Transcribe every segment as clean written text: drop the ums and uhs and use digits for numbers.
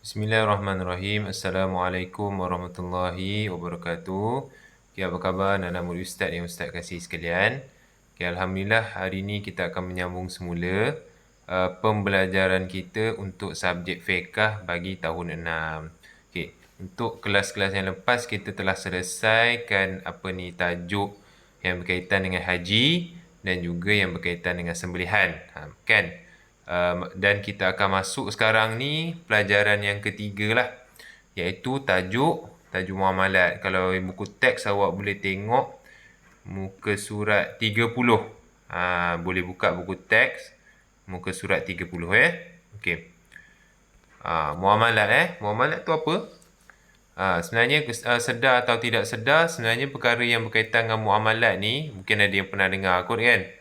Bismillahirrahmanirrahim. Assalamualaikum warahmatullahi wabarakatuh. Okay, apa khabar anak-anak murid Ustaz yang Ustaz kasih sekalian? Okay, Alhamdulillah hari ini kita akan menyambung semula pembelajaran kita untuk subjek fiqh bagi tahun 6. Okay, untuk kelas-kelas yang lepas kita telah selesaikan tajuk yang berkaitan dengan haji dan juga yang berkaitan dengan sembelihan. Kan? Dan kita akan masuk sekarang ni pelajaran yang ketiga lah, iaitu tajuk muamalat. Kalau buku teks awak boleh tengok muka surat 30. Boleh buka buku teks muka surat 30 Okey. Muamalat muamalat tu apa? Sebenarnya sedar atau tidak sedar, sebenarnya perkara yang berkaitan dengan muamalat ni mungkin ada yang pernah dengar kot kan.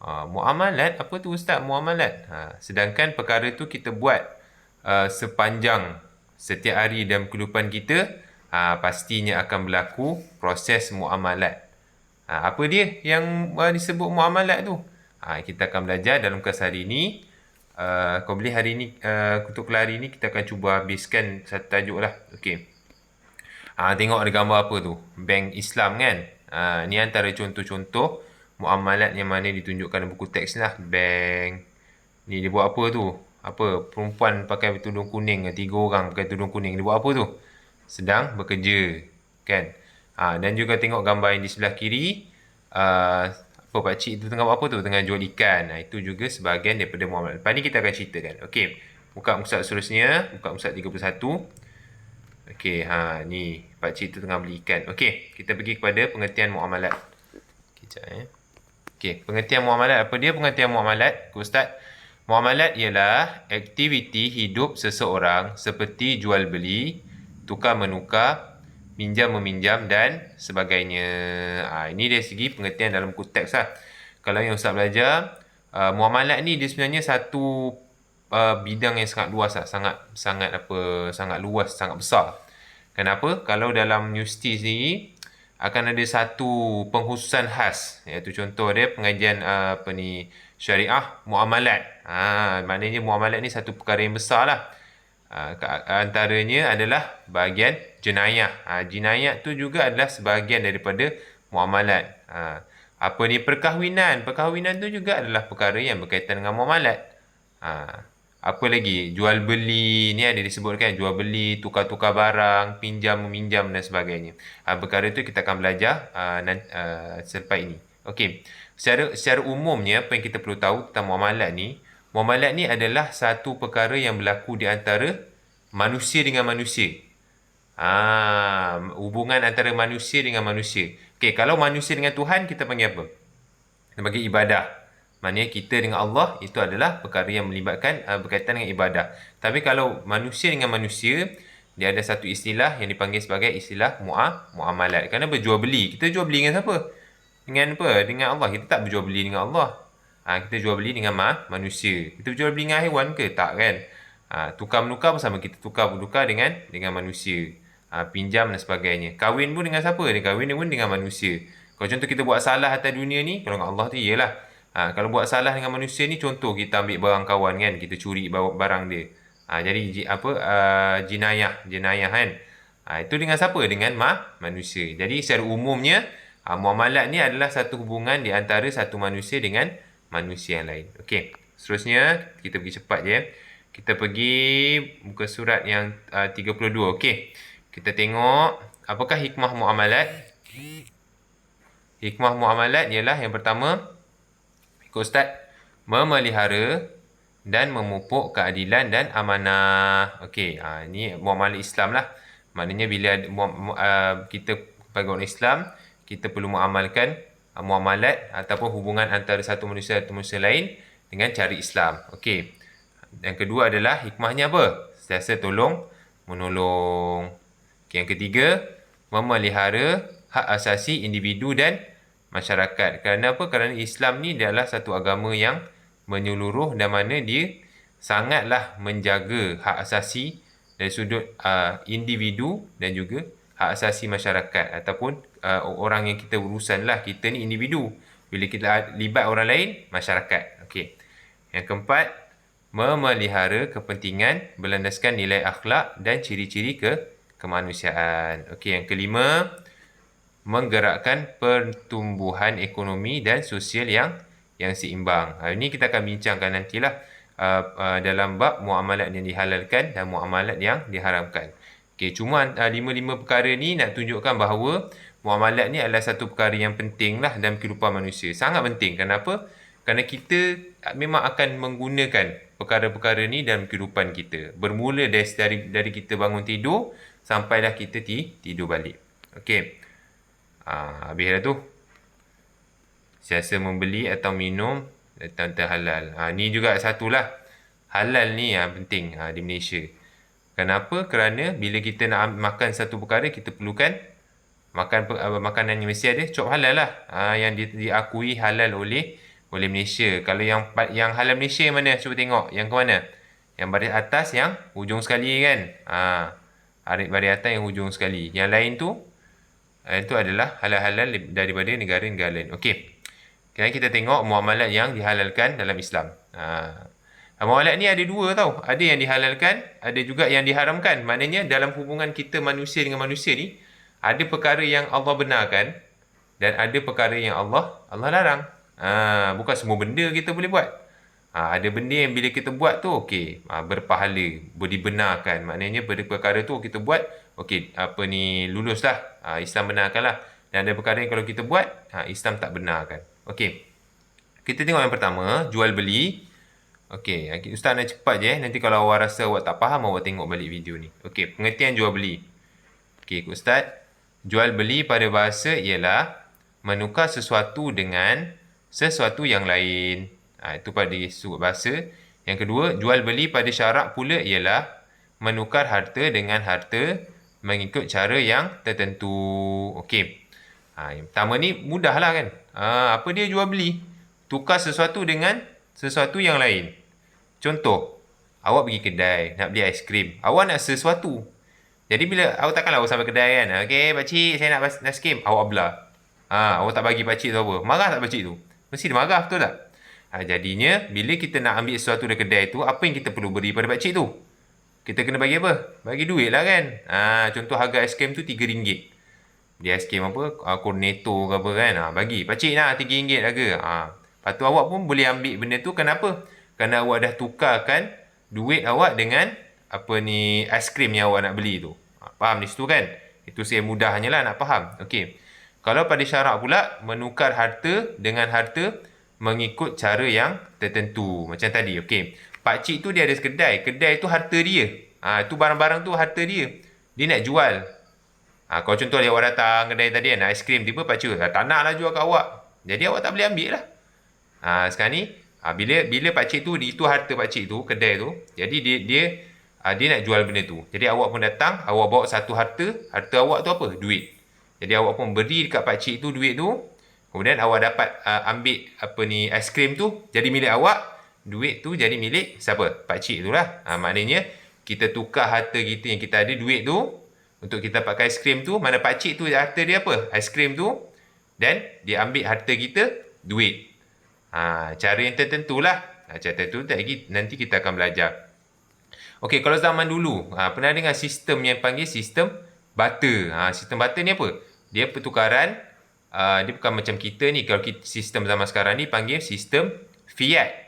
Muamalat, apa tu Ustaz muamalat? Sedangkan perkara tu kita buat sepanjang setiap hari dalam kehidupan kita, pastinya akan berlaku proses muamalat. Apa dia yang disebut muamalat tu? Kita akan belajar dalam kelas hari ini. Kau boleh hari ini, untuk hari ini kita akan cuba habiskan satu tajuk lah. Okey. Tengok ada gambar apa tu? Bank Islam kan? Ni antara contoh-contoh muamalat yang mana ditunjukkan dalam buku teks lah. Bank. Ni dia buat apa tu? Apa? Perempuan pakai tudung kuning. 3 orang pakai tudung kuning. Dia buat apa tu? Sedang bekerja. Kan? Dan juga tengok gambar yang di sebelah kiri. Apa pakcik tu tengah buat apa tu? Tengah jual ikan. Itu juga sebahagian daripada muamalat. Lepas ni kita akan ceritakan. Okey. Buka muka surat seterusnya. Buka muka surat 31. Okey, ni pakcik tu tengah beli ikan. Okey, kita pergi kepada pengertian muamalat. Kejap Okey, pengertian muamalat. Apa dia pengertian muamalat? Ustaz, muamalat ialah aktiviti hidup seseorang seperti jual beli, tukar menukar, minjam meminjam dan sebagainya. Ini dari segi pengertian dalam buku teks lah. Kalau yang Ustaz belajar, muamalat ni dia sebenarnya satu bidang yang sangat luas lah. Sangat luas, sangat besar. Kenapa? Kalau dalam universiti sendiri akan ada satu pengkhususan khas, iaitu contoh dia pengajian syariah muamalat. Maknanya muamalat ni satu perkara yang besar lah. Antaranya adalah bahagian jenayah. Jenayah tu juga adalah sebahagian daripada muamalat. Apa ni perkahwinan? Perkahwinan tu juga adalah perkara yang berkaitan dengan muamalat. Apa lagi? Jual beli ni ada disebutkan, jual beli, tukar-tukar barang, pinjam meminjam dan sebagainya. Perkara itu kita akan belajar selepas ini. Okey. Secara umumnya apa yang kita perlu tahu tentang muamalat ni adalah satu perkara yang berlaku di antara manusia dengan manusia. Hubungan antara manusia dengan manusia. Okey, kalau manusia dengan Tuhan kita panggil apa? Kita panggil ibadah. Maknanya kita dengan Allah itu adalah perkara yang melibatkan berkaitan dengan ibadah. Tapi kalau manusia dengan manusia, dia ada satu istilah yang dipanggil sebagai istilah muamalat. Kerana berjual beli. Kita jual beli dengan siapa? Dengan apa? Dengan Allah. Kita tak berjual beli dengan Allah. Kita jual beli dengan manusia. Kita jual beli dengan haiwan ke? Tak kan? Tukar menukar bersama kita tukar menukar dengan manusia. Pinjam dan sebagainya. Kahwin pun dengan siapa? Kahwin pun dengan manusia. Kalau contoh kita buat salah atas dunia ni, kalau dengan Allah tu iyalah. Kalau buat salah dengan manusia ni, contoh kita ambil barang kawan kan, kita curi barang dia. Jadi jenayah kan. Itu dengan siapa? Dengan manusia. Jadi secara umumnya muamalat ni adalah satu hubungan di antara satu manusia dengan manusia yang lain. Okey. Seterusnya kita pergi cepat je. Kita pergi muka surat yang 32. Okey. Kita tengok apakah hikmah muamalat? Hikmah muamalat ialah yang pertama, Ustaz, memelihara dan memupuk keadilan dan amanah. Okey, ini muamalat Islam lah. Maknanya bila kita sebagai orang Islam, kita perlu mengamalkan muamalat ataupun hubungan antara satu manusia dan manusia lain dengan cara Islam. Okey. Yang kedua adalah hikmahnya apa? Sentiasa tolong menolong. Okay, yang ketiga, memelihara hak asasi individu dan masyarakat. Kerana apa? Kerana Islam ni adalah satu agama yang menyeluruh dan mana dia sangatlah menjaga hak asasi dari sudut individu dan juga hak asasi masyarakat ataupun orang yang kita urusan lah. Kita ni individu. Bila kita libat orang lain, masyarakat. Okey. Yang keempat, memelihara kepentingan berlandaskan nilai akhlak dan ciri-ciri kemanusiaan. Okey, yang kelima, menggerakkan pertumbuhan ekonomi dan sosial yang seimbang. Ini kita akan bincangkan nantilah dalam bab muamalat yang dihalalkan dan muamalat yang diharamkan. Okey, cuma lima perkara ni nak tunjukkan bahawa muamalat ni adalah satu perkara yang penting lah dalam kehidupan manusia. Sangat penting. Kenapa? Kerana kita memang akan menggunakan perkara-perkara ni dalam kehidupan kita. Bermula dari kita bangun tidur sampailah kita tidur balik. Okey. Habis dah tu. Siasa membeli atau minum tentang halal. Ni juga satulah. Halal ni yang penting di Malaysia. Kenapa? Kerana bila kita nak makan satu perkara, kita perlukan makanan yang mesti ada cop halal lah. Yang diakui halal oleh Malaysia. Kalau yang halal Malaysia mana? Cuba tengok. Yang ke mana? Yang baris atas yang hujung sekali kan? Baris atas yang hujung sekali. Yang lain tu itu adalah halal-halal daripada negara-negara lain. Okey. Sekarang kita tengok muamalat yang dihalalkan dalam Islam. Muamalat ni ada dua tau. Ada yang dihalalkan, ada juga yang diharamkan. Maknanya dalam hubungan kita manusia dengan manusia ni, ada perkara yang Allah benarkan dan ada perkara yang Allah larang. Bukan semua benda kita boleh buat. Ada benda yang bila kita buat tu okey, berpahala, dibenarkan. Maknanya pada perkara tu kita buat, okey, luluslah. Islam benarkanlah. Dan ada perkara yang kalau kita buat, Islam tak benarkan. Okey. Kita tengok yang pertama, jual beli. Okey, Ustaz nak cepat je. Nanti kalau awak rasa awak tak faham, awak tengok balik video ni. Okey, pengertian jual beli. Okey, Ustaz. Jual beli pada bahasa ialah menukar sesuatu dengan sesuatu yang lain. Itu pada sudut bahasa. Yang kedua, jual beli pada syarak pula ialah menukar harta dengan harta mengikut cara yang tertentu. Okey. Yang pertama ni mudahlah kan. Apa dia jual beli? Tukar sesuatu dengan sesuatu yang lain. Contoh, awak pergi kedai nak beli aiskrim. Awak nak sesuatu. Jadi bila awak takkanlah awak sampai kedai kan. Okey, pakcik saya nak aiskrim. Awak belah. Awak tak bagi pakcik tu apa? Marah tak pakcik tu? Mesti dia marah, betul tak? Jadinya bila kita nak ambil sesuatu dari kedai tu, apa yang kita perlu beri pada pakcik tu? Kita kena bagi apa? Bagi duit lah kan. Contoh harga aiskrim tu RM3. Dia aiskrim apa? Cornetto ke apa kan. Bagi. Pakcik nak RM3 harga. Lepas tu awak pun boleh ambil benda tu. Kenapa? Kerana awak dah tukarkan duit awak dengan aiskrim yang awak nak beli tu. Faham di situ kan? Itu saya mudahnya lah nak faham. Okey. Kalau pada syarak pula, menukar harta dengan harta mengikut cara yang tertentu. Macam tadi. Okey. Pakcik tu dia ada kedai. Kedai tu harta dia. Itu barang-barang tu harta dia. Dia nak jual. Kalau contoh dia awak datang kedai tadi nak aiskrim, tiba pakcik tak nak lah jual kat awak. Jadi awak tak boleh ambil lah. Sekarang ni bila pakcik tu, itu harta pakcik tu, kedai tu. Jadi dia nak jual benda tu. Jadi awak pun datang, awak bawa satu harta awak tu apa? Duit. Jadi awak pun beri dekat pakcik tu duit tu. Kemudian awak dapat ambil aiskrim tu jadi milik awak. Duit tu jadi milik siapa? Pakcik tu lah. Maknanya kita tukar harta kita yang kita ada duit tu untuk kita pakai aiskrim tu. Mana pakcik tu harta dia apa? Aiskrim tu. Dan dia ambil harta kita duit. Cara yang tertentu lah. Cara tertentu nanti kita akan belajar. Okey, kalau zaman dulu pernah dengar sistem yang panggil sistem barter. Sistem barter ni apa? Dia pertukaran. Dia bukan macam kita ni. Kalau sistem zaman sekarang ni panggil sistem fiat.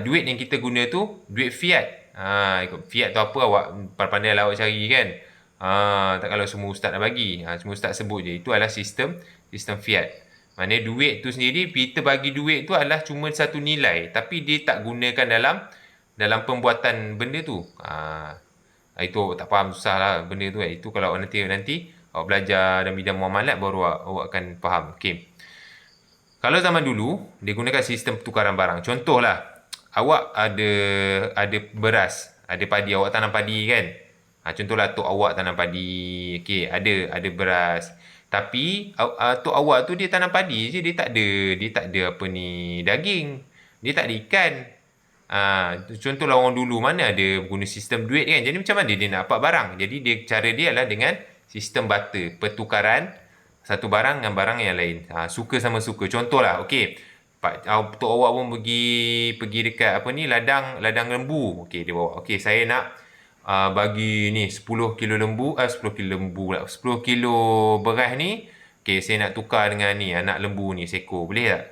Duit yang kita guna tu duit fiat. Fiat tu apa awak pandai lah awak cari kan. Tak kalau semua ustaz nak bagi. Semua ustaz sebut je. Itu adalah sistem fiat. Maknanya duit tu sendiri, kita bagi duit tu adalah cuma satu nilai. Tapi dia tak gunakan dalam pembuatan benda tu. Itu awak tak faham, susah lah benda tu. Itu kalau nanti awak belajar dalam bidang muamalat baru awak akan faham. Okay. Kalau zaman dulu, dia gunakan sistem pertukaran barang. Contohlah, awak ada beras, ada padi, awak tanam padi kan. Contohlah tok awak tanam padi. Okey, ada beras. Tapi tok awak tu dia tanam padi je, dia tak ada daging. Dia tak ada ikan. Contohlah orang dulu mana ada guna sistem duit kan. Jadi macam mana dia nak dapat barang? Jadi cara dia adalah dengan sistem barter, pertukaran satu barang dengan barang yang lain. Suka sama suka. Contohlah, okey. Tok awak pun pergi dekat apa ni, ladang lembu. Okey, dia bawa. Okey, saya nak bagi ni 10 kilo lembu, 10 kilo lembu pula. 10 kilo beras ni. Okey, saya nak tukar dengan ni anak lembu ni seekor. Boleh tak?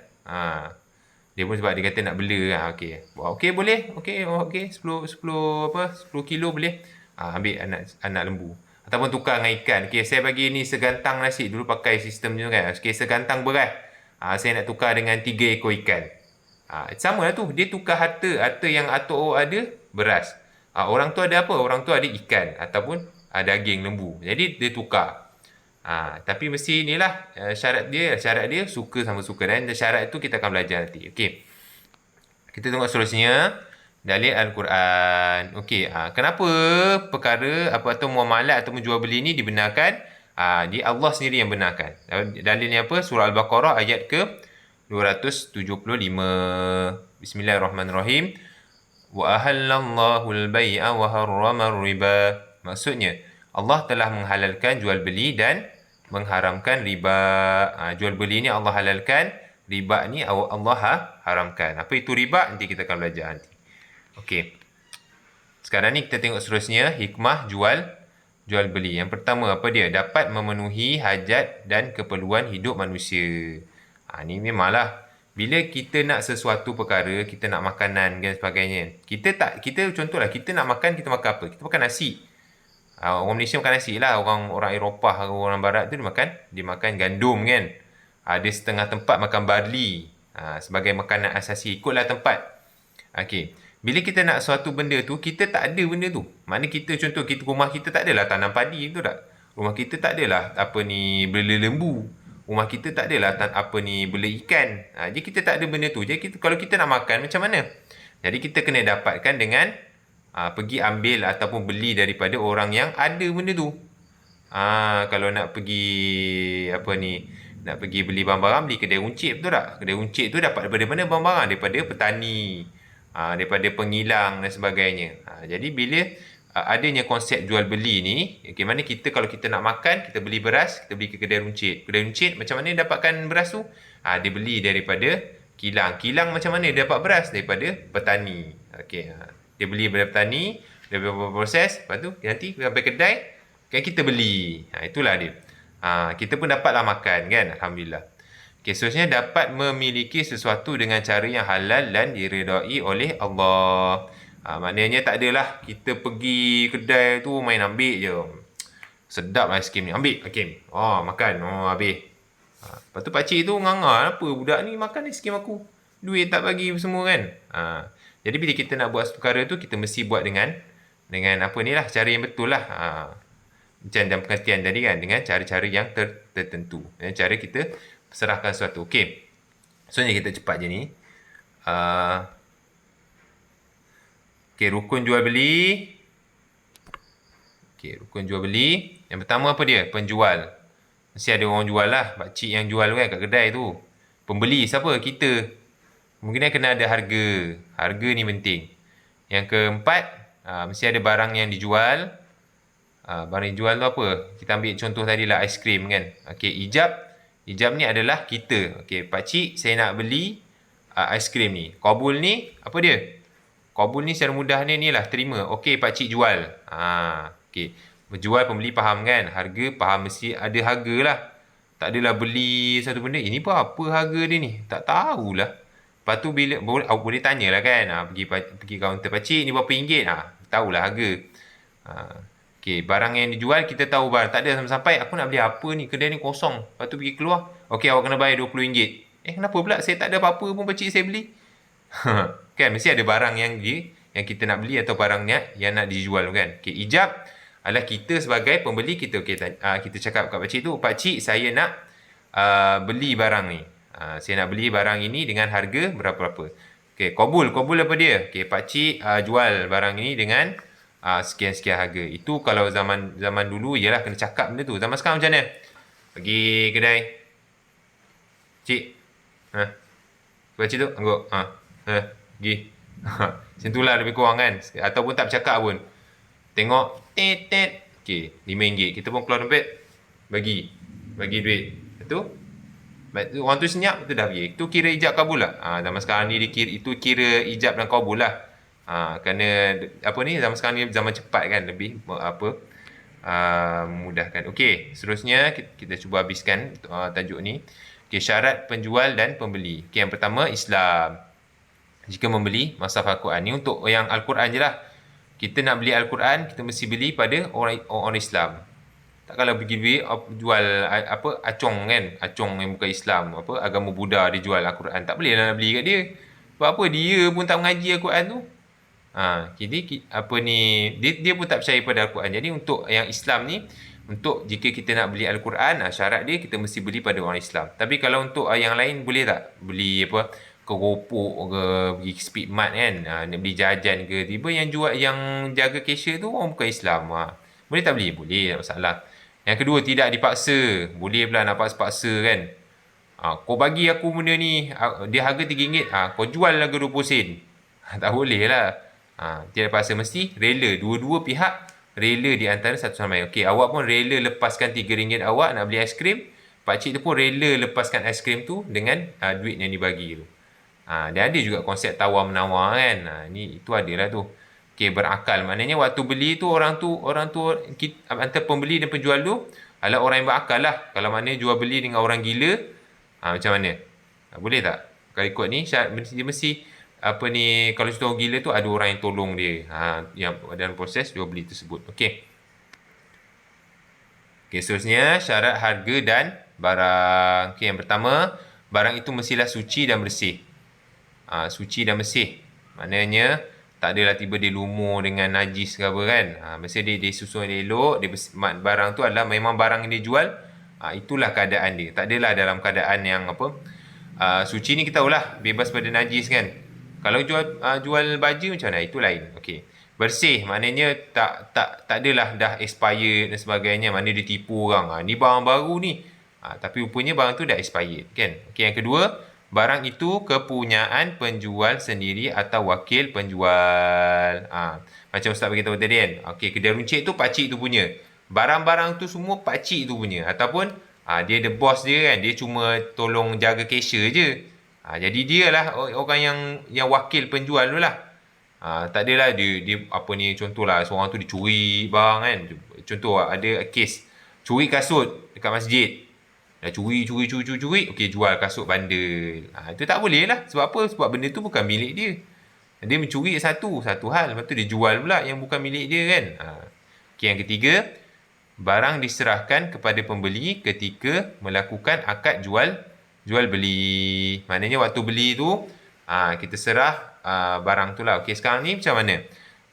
Dia pun sebab dia kata nak bela lah. Okey. Okey, boleh. Okey, 10 kilo boleh. Ambil anak lembu. Ataupun tukar dengan ikan. Okey, saya bagi ni segantang nasi. Dulu pakai sistem tu kan. Okey, segantang beras. Saya nak tukar dengan 3 ekor ikan. Sama lah tu. Dia tukar harta yang atuk awak ada, beras. Orang tu ada apa? Orang tu ada ikan ataupun daging lembu. Jadi dia tukar. Tapi mesti inilah syarat dia suka sama suka, dan syarat itu kita akan belajar nanti. Okey. Kita tengok seterusnya dalil Al-Quran. Okey, kenapa perkara atau muamalat atau jual beli ni dibenarkan? Dia Allah sendiri yang benarkan. Dalilnya apa? Surah Al-Baqarah ayat ke 275. Bismillahirrahmanirrahim. Wa ahallallahu al-bai'a wa harrama ar-riba. Maksudnya, Allah telah menghalalkan jual beli dan mengharamkan riba. Jual beli ni Allah halalkan, riba ni Allah haramkan. Apa itu riba? Nanti kita akan belajar nanti. Okey. Sekarang ni kita tengok seterusnya hikmah jual beli. Yang pertama apa dia? Dapat memenuhi hajat dan keperluan hidup manusia. Ni memanglah bila kita nak sesuatu perkara, kita nak makanan dan sebagainya. Kita contohlah kita nak makan, kita makan apa? Kita makan nasi. Orang Malaysia makan nasi lah. Orang Eropah, orang Barat tu dia makan gandum kan. Ada setengah tempat makan barley. Sebagai makanan asasi. Ikutlah tempat. Okey. Bila kita nak suatu benda tu, kita tak ada benda tu. Maknanya rumah kita tak adalah tanam padi, betul tak? Rumah kita tak adalah bela lembu. Rumah kita tak adalah bela ikan. Jadi kita tak ada benda tu. Jadi kalau kita nak makan macam mana? Jadi kita kena dapatkan dengan pergi ambil ataupun beli daripada orang yang ada benda tu. Kalau nak pergi nak pergi beli barang-barang, beli kedai runcit, betul tak? Kedai runcit tu dapat daripada mana barang-barang? Daripada petani, daripada pengilang dan sebagainya. Jadi bila adanya konsep jual beli ni, bagaimana kalau kita nak makan, kita beli beras, kita beli ke kedai runcit. Kedai runcit macam mana dapatkan beras tu? Dia beli daripada kilang. Kilang macam mana dia dapat beras? Daripada petani. Okey. Dia beli daripada petani, dia proses, lepas tu nanti sampai kedai, kan kita beli. Itulah dia. Kita pun dapatlah makan kan, alhamdulillah. Okey, seterusnya dapat memiliki sesuatu dengan cara yang halal dan diredai oleh Allah. Maknanya tak adalah kita pergi kedai tu main ambil je. Sedap aiskrim ni. Ambil aiskrim. Makan. Habis. Lepas tu pakcik tu nganga, apa budak ni makan aiskrim aku? Duit tak bagi semua kan? Jadi bila kita nak buat perkara tu, kita mesti buat dengan cara yang betul lah. Macam dalam pengertian tadi kan, dengan cara-cara yang tertentu. Dengan cara kita serahkan sesuatu. Okey. Soalnya kita cepat je ni. Okey, rukun jual beli. Okey, rukun jual beli. Yang pertama apa dia? Penjual. Mesti ada orang jual lah. Pakcik yang jual kan kat kedai tu. Pembeli siapa? Kita. Mungkin kena ada harga. Harga ni penting. Yang keempat, mesti ada barang yang dijual. Barang yang dijual tu apa? Kita ambil contoh tadi lah aiskrim kan. Okey, ijab. Ijab ni adalah kita. Okey, pakcik saya nak beli aiskrim ni. Qabul ni apa dia? Qabul ni secara mudahnya ni lah terima. Okey, pakcik jual. Okey. Berjual pembeli faham kan? Harga faham, mesti ada harga lah. Tak adalah beli satu benda. Ini pun apa harga dia ni? Tak tahulah. Lepas tu boleh tanyalah kan. Pergi kaunter, pakcik ni berapa ringgit? Tahulah harga. Okey, barang yang dijual kita tahu barang. Tak ada sampai aku nak beli apa ni? Kedai ni kosong. Lepas tu pergi keluar. Okey, awak kena bayar RM20. Kenapa pula saya tak ada apa-apa pun pakcik saya beli? Kan mesti ada barang yang kita nak beli atau barangnya yang nak dijual kan. Okey, ijab adalah kita sebagai pembeli kita kita cakap kat pakcik tu, pakcik saya nak beli barang ni. Saya nak beli barang ini dengan harga berapa-berapa. Okey, qabul apa dia? Okey, pakcik jual barang ini dengan sekian-sekian harga. Itu kalau zaman dulu ialah kena cakap benda tu. Zaman sekarang macam mana? Pergi kedai. Cik. Pakcik tu angguk. Pergi. Macam itulah lebih kurang kan. Ataupun tak bercakap pun. Tengok. Okey, RM5. Kita pun keluar dompet. Bagi duit. Itu Orang tu senyap, tu dah pergi. Tu kira ijab kabul lah. Zaman sekarang ni itu kira ijab dan kabul lah. Kerana apa ni, zaman sekarang ni zaman cepat kan, lebih memudahkan. Okey, seterusnya kita cuba habiskan tajuk ni. Okey, syarat penjual dan pembeli. Okey, yang pertama Islam. Jika membeli mushaf Al-Quran ni untuk yang Al-Quran je lah. Kita nak beli Al-Quran, kita mesti beli pada orang Islam. Tak kalau pergi jual acong kan, acong yang bukan Islam, agama Buddha dia jual Al-Quran, tak boleh lah nak beli kat dia. Sebab apa, dia pun tak mengaji Al-Quran tu. Jadi dia pun tak percaya pada Al-Quran. Jadi untuk yang Islam ni, untuk jika kita nak beli Al-Quran, syarat dia kita mesti beli pada orang Islam. Tapi kalau untuk yang lain boleh tak beli keropok ke, pergi Speedmart kan, nak beli jajan ke, tiba yang jual, yang jaga cashier tu orang bukan Islam. Boleh tak beli? Boleh, tak masalah. Yang kedua, tidak dipaksa. Boleh pula nak paksa kan. Kau bagi aku benda ni, dia harga RM3, kau jual harga 20 sen. Tak boleh lah. Tidak paksa, mesti rela. Dua-dua pihak rela di antara satu sama lain. Okey, awak pun rela lepaskan RM3 awak nak beli aiskrim. Pakcik tu pun rela lepaskan aiskrim tu dengan duit yang dibagi tu. Dia ada juga konsep tawar-menawar kan. Itu adalah tu. Okey, berakal. Maknanya waktu beli tu orang tu antara pembeli dan penjual tu adalah orang yang berakal lah. Kalau mana jual beli dengan orang gila, macam mana? Boleh tak? Kalau ikut ni, dia mesti kalau contoh orang gila tu ada orang yang tolong dia. Yang dalam proses jual beli tersebut. Okey. Okey, seterusnya syarat harga dan barang. Okey, yang pertama, barang itu mestilah suci dan bersih. Suci dan bersih. Maknanya tak adalah tiba dia lumur dengan najis ke apa kan. Mesti dia susun elok, barang tu adalah memang barang yang dia jual. Itulah keadaan dia. Tak adalah dalam keadaan yang suci ni kita tahulah bebas pada najis kan. Kalau jual baju macam mana, itu lain. Okey. Bersih maknanya tak adalah dah expired dan sebagainya, mana dia tipu orang. Ni barang baru ni. Tapi rupanya barang tu dah expired kan. Okey, yang kedua, barang itu kepunyaan penjual sendiri atau wakil penjual. Macam Ustaz beritahu tadi kan. Okey, kedai runcit tu pakcik tu punya. Barang-barang tu semua pakcik tu punya. Ataupun dia the boss dia kan. Dia cuma tolong jaga cashier je. Jadi dia lah orang yang wakil penjual tu lah. Tak adalah dia contohlah seorang tu dicuri barang kan. Contoh ada kes curi kasut dekat masjid. Dah curi. Okey, jual kasut bandel. Itu tak boleh lah. Sebab apa? Sebab benda tu bukan milik dia. Dia mencuri satu hal. Lepas tu dia jual pula yang bukan milik dia kan. Okey, yang ketiga, barang diserahkan kepada pembeli ketika melakukan akad jual beli. Maknanya waktu beli tu, kita serah barang tu lah. Okey, sekarang ni macam mana?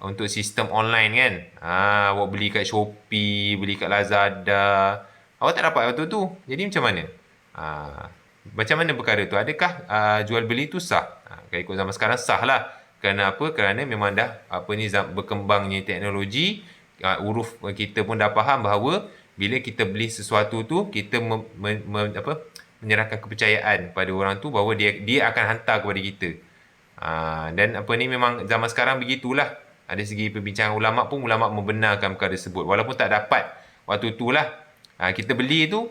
Untuk sistem online kan. Awak beli kat Shopee, beli kat Lazada. Awak tak dapat waktu tu. Jadi macam mana? Macam mana perkara tu? Adakah jual beli tu sah? Kalau ikut zaman sekarang sah lah. Kerana apa? Kerana memang dah berkembangnya teknologi. Huruf kita pun dah faham bahawa bila kita beli sesuatu tu, kita menyerahkan kepercayaan pada orang tu bahawa dia akan hantar kepada kita. Dan memang zaman sekarang begitulah. Ada segi perbincangan ulama' pun, ulama' membenarkan perkara tersebut. Walaupun tak dapat waktu tu lah. Kita beli tu,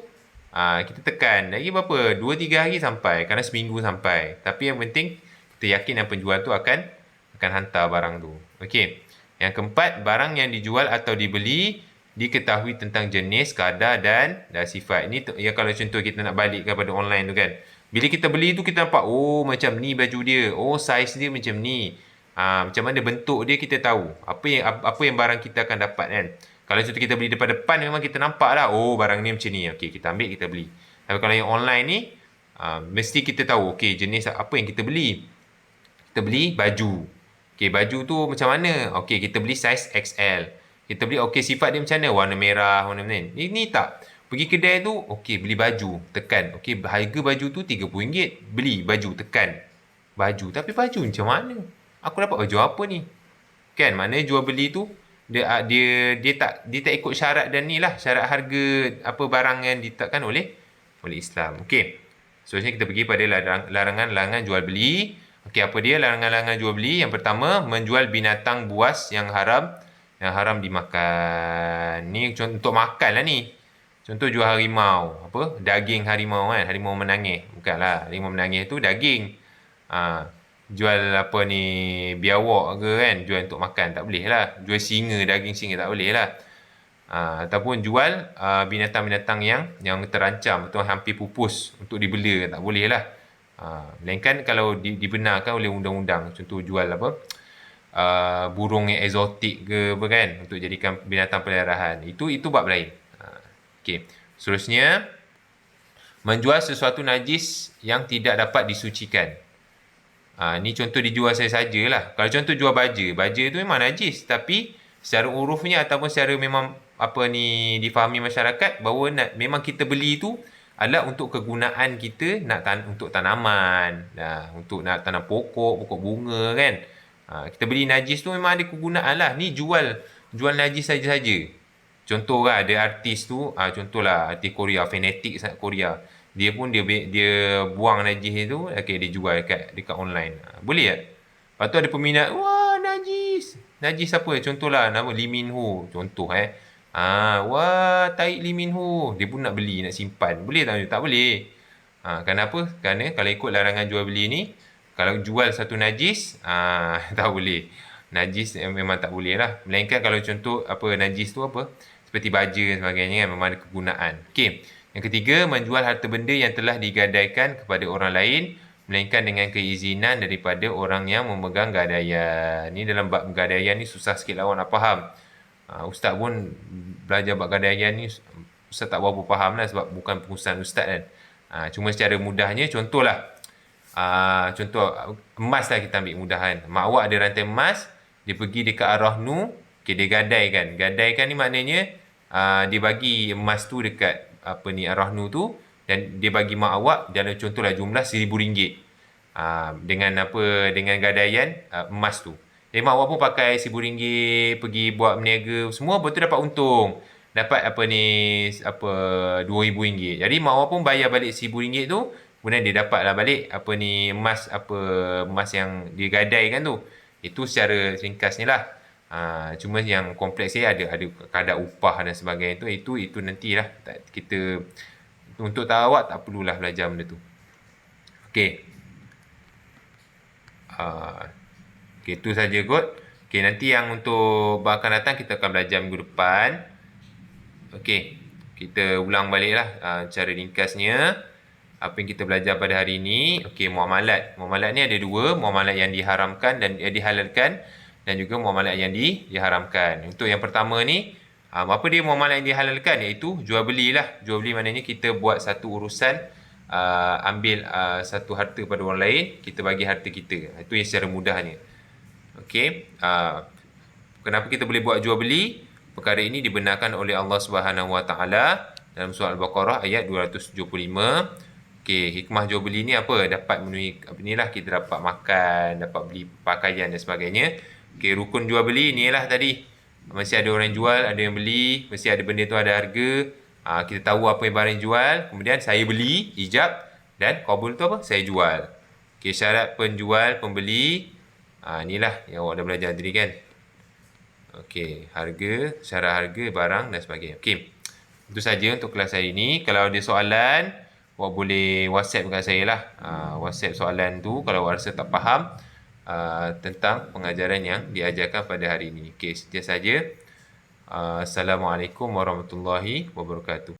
kita tekan. Lagi berapa? 2-3 hari sampai. Kadang seminggu sampai. Tapi yang penting, kita yakin yang penjual tu akan hantar barang tu. Okey. Yang keempat, barang yang dijual atau dibeli diketahui tentang jenis, kadar dan sifat. Ini ya kalau contoh kita nak balik kepada online tu kan. Bila kita beli tu kita nampak, macam ni baju dia. Saiz dia macam ni. Macam mana bentuk dia kita tahu. Apa yang barang kita akan dapat kan. Kalau contoh kita beli depan memang kita nampak lah. Barang ni macam ni. Okey, kita ambil, kita beli. Tapi kalau yang online ni, mesti kita tahu. Okey, jenis apa yang kita beli. Kita beli baju. Okey, baju tu macam mana? Okey, kita beli saiz XL. Kita beli, okey, sifat dia macam mana? Warna merah, warna mana? Ini tak. Pergi kedai tu, okey, beli baju. Tekan. Okey, harga baju tu RM30. Beli baju, tekan. Baju. Tapi baju macam mana? Aku dapat baju apa ni? Kan, mana jual beli tu, dia tak ikut syarat dan ni lah. Syarat harga barang yang ditetapkan oleh Islam. Okey. Seterusnya kita pergi pada larangan jual beli. Okey, apa dia larangan jual beli? Yang pertama, menjual binatang buas yang haram dimakan. Ni untuk makan lah ni. Contoh jual harimau, apa? Daging harimau kan, harimau menangis. Bukanlah, harimau menangis tu daging. Jual apa ni, biawak ke kan, jual untuk makan tak boleh lah. Jual singa, daging singa tak boleh lah. Ataupun jual binatang-binatang yang terancam atau hampir pupus untuk dibela, tak boleh lah. Melainkan kalau dibenarkan oleh undang-undang, contoh jual apa, burung yang eksotik ke apa kan, untuk jadikan binatang peliharaan, itu bab lain. Okey, seterusnya menjual sesuatu najis yang tidak dapat disucikan. Ni contoh dijual sajalah. Kalau contoh jual baja tu memang najis, tapi secara urufnya ataupun secara memang apa ni difahami masyarakat bahawa memang kita beli tu adalah untuk kegunaan kita untuk tanaman, untuk nak tanam pokok bunga kan. Kita beli najis tu memang ada kegunaan lah. Ni jual najis saja-saja. Contoh lah, ada artis tu, contohlah artis Korea, fanatik sangat Korea. Dia pun dia buang najis tu, dia jual dekat online. Boleh tak? Lepas tu ada peminat, wah najis. Najis apa? Contohlah nama Lee Min Ho, contoh wah taik Lee Min Ho. Dia pun nak beli, nak simpan. Boleh tak? Tak boleh. Kenapa? Kerana kalau ikut larangan jual beli ni, kalau jual satu najis, tak boleh. Najis memang tak boleh lah. Melainkan kalau contoh najis tu apa? Seperti baja dan sebagainya kan, memang ada kegunaan. Okey. Yang ketiga, menjual harta benda yang telah digadaikan kepada orang lain melainkan dengan keizinan daripada orang yang memegang gadaian. Ni dalam bab gadaian ni susah sikit lah awak nak faham. Ustaz pun belajar bab gadaian ni, Ustaz tak berapa faham lah sebab bukan pengurusan Ustaz kan. Cuma secara mudahnya, contohlah. Contoh emas lah kita ambil mudahan. Mak awak ada rantai emas, dia pergi dekat Arahnu, dia gadaikan. Gadaikan ni maknanya dia bagi emas tu dekat Arahnu tu, dan dia bagi mak awak dalam contohlah jumlah RM1,000 dengan gadaian emas tu. Jadi mak awak pun pakai RM1,000 pergi buat berniaga semua, betul dapat untung. Dapat RM2,000. Jadi mak awak pun bayar balik RM1,000 tu, kemudian dia dapatlah balik emas yang dia gadaikan tu. Itu secara ringkasnya lah. Cuma yang kompleks ni ada kadar upah dan sebagainya tu, itu nantilah kita, untuk tahu awak tak perlulah belajar benda tu. Okey. Itu saja kot. Okey, nanti yang untuk akan datang kita akan belajar minggu depan. Okey, kita ulang baliklah cara ringkasnya apa yang kita belajar pada hari ini. Okey, muamalat. Muamalat ni ada dua, muamalat yang diharamkan dan dihalalkan, dan juga muamalat yang diharamkan. Untuk yang pertama ni, apa dia muamalat yang dihalalkan? Iaitu jual beli lah. Jual beli maknanya kita buat satu urusan, ambil satu harta pada orang lain, kita bagi harta kita. Itu yang secara mudahnya. Okey. Kenapa kita boleh buat jual beli? Perkara ini dibenarkan oleh Allah Subhanahu Wa Taala dalam surah Al-Baqarah ayat 275. Okey, hikmah jual beli ni apa? Dapat memenuhi kita dapat makan, dapat beli pakaian dan sebagainya. Okey, rukun jual beli ni lah tadi. Mesti ada orang yang jual, ada yang beli, mesti ada benda tu ada harga. Kita tahu apa yang barang jual, kemudian saya beli, ijab, dan qabul tu apa? Saya jual. Okey, syarat penjual, pembeli, inilah yang awak dah belajar tadi kan. Okey, harga, syarat harga, barang dan sebagainya. Okey, itu saja untuk kelas hari ini. Kalau ada soalan, awak boleh WhatsApp dengan saya lah. WhatsApp soalan tu kalau awak rasa tak faham tentang pengajaran yang diajarkan pada hari ini. Okey, sekian saja. Assalamualaikum warahmatullahi wabarakatuh.